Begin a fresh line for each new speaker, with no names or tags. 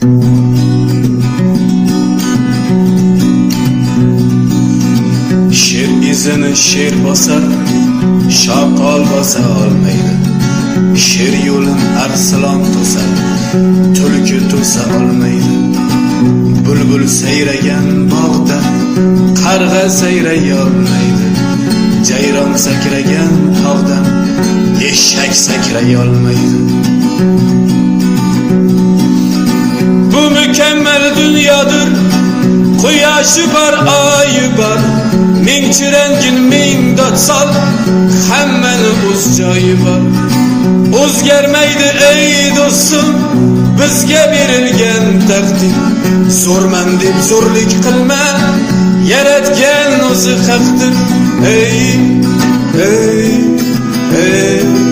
Sher izini sher bosar, shoqol bosa olmaydi. Sher yo'lin arslon to'sar, tulki to'sa olmaydi. Bulbul sayragan bog'da qarg'a sayray olmaydi. Jayron sakragan tog'dan eshak sakray olmaydi. Bu mükemmel dünyadır, quyoshi bor, oyi bor, ming chirangin ming dotsal, hammani o'z joyi bor. O'zgarmaydi ey do'stim, bizga berilgan taqdir. Zo'rman deb zo'rlik qilma, yaratgan o'zi haqdir. Ey, ey, ey